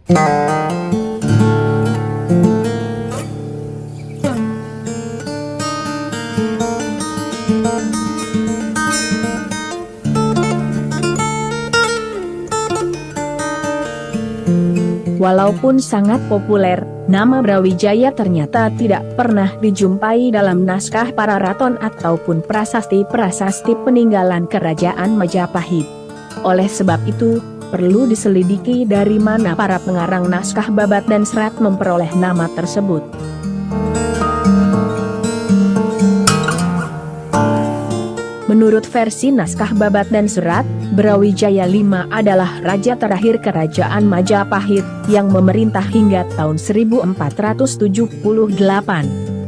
Walaupun sangat populer, nama Brawijaya ternyata tidak pernah dijumpai dalam naskah Pararaton ataupun prasasti-prasasti peninggalan Kerajaan Majapahit. Oleh sebab itu, perlu diselidiki dari mana para pengarang naskah Babat dan Serat memperoleh nama tersebut. Menurut versi naskah Babat dan Serat, Brawijaya V adalah raja terakhir Kerajaan Majapahit yang memerintah hingga tahun 1478.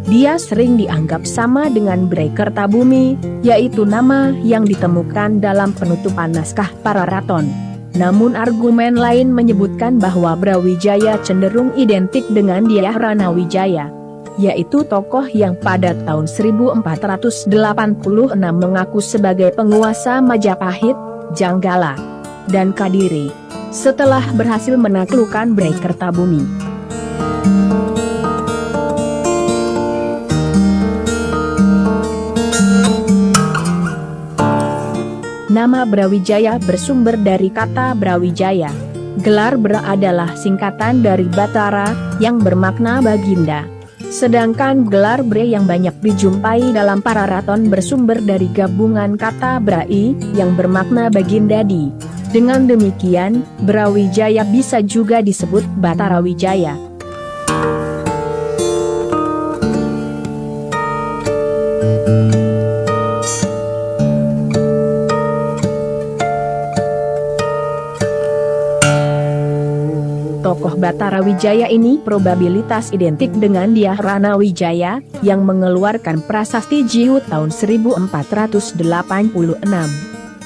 Dia sering dianggap sama dengan Bray Kertabumi, yaitu nama yang ditemukan dalam penutupan naskah Pararaton. Namun argumen lain menyebutkan bahwa Brawijaya cenderung identik dengan Dyah Ranawijaya, yaitu tokoh yang pada tahun 1486 mengaku sebagai penguasa Majapahit, Janggala, dan Kadiri, setelah berhasil menaklukkan Bray Kertabumi. Nama Brawijaya bersumber dari kata Brawijaya. Gelar Bra adalah singkatan dari Batara, yang bermakna baginda. Sedangkan gelar Bre yang banyak dijumpai dalam Pararaton bersumber dari gabungan kata Brai, yang bermakna Bagindadi. Dengan demikian, Brawijaya bisa juga disebut Batara Wijaya. Tokoh Batara Wijaya ini probabilitas identik dengan Dyah Ranawijaya, yang mengeluarkan prasasti Jiu tahun 1486,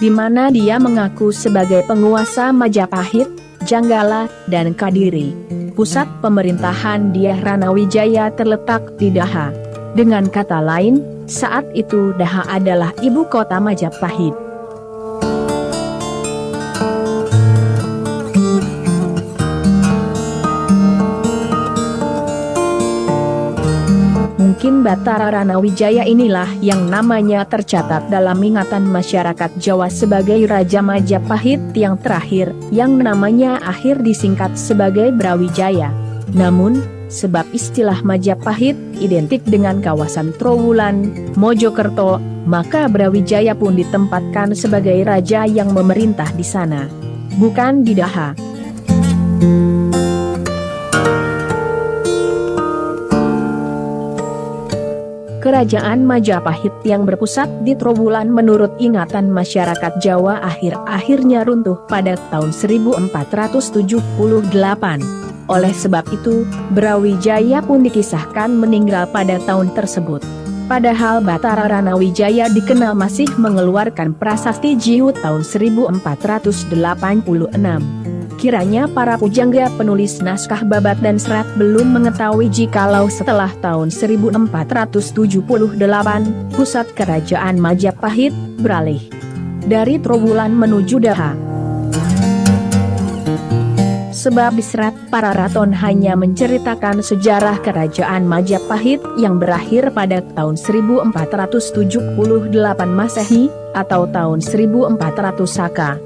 di mana dia mengaku sebagai penguasa Majapahit, Janggala, dan Kadiri. Pusat pemerintahan Dyah Ranawijaya terletak di Daha. Dengan kata lain, saat itu Daha adalah ibu kota Majapahit. Mungkin Batara Ranawijaya inilah yang namanya tercatat dalam ingatan masyarakat Jawa sebagai Raja Majapahit yang terakhir, yang namanya akhir disingkat sebagai Brawijaya. Namun, sebab istilah Majapahit identik dengan kawasan Trowulan, Mojokerto, maka Brawijaya pun ditempatkan sebagai raja yang memerintah di sana, bukan di Daha. Kerajaan Majapahit yang berpusat di Trowulan menurut ingatan masyarakat Jawa akhir-akhirnya runtuh pada tahun 1478. Oleh sebab itu, Brawijaya pun dikisahkan meninggal pada tahun tersebut. Padahal Batara Ranawijaya dikenal masih mengeluarkan prasasti Jiu tahun 1486. Kiranya para pujangga penulis naskah Babat dan Serat belum mengetahui jikalau setelah tahun 1478, pusat Kerajaan Majapahit beralih dari Trowulan menuju Daha. Sebab di Serat Pararaton hanya menceritakan sejarah Kerajaan Majapahit yang berakhir pada tahun 1478 Masehi, atau tahun 1400 Saka.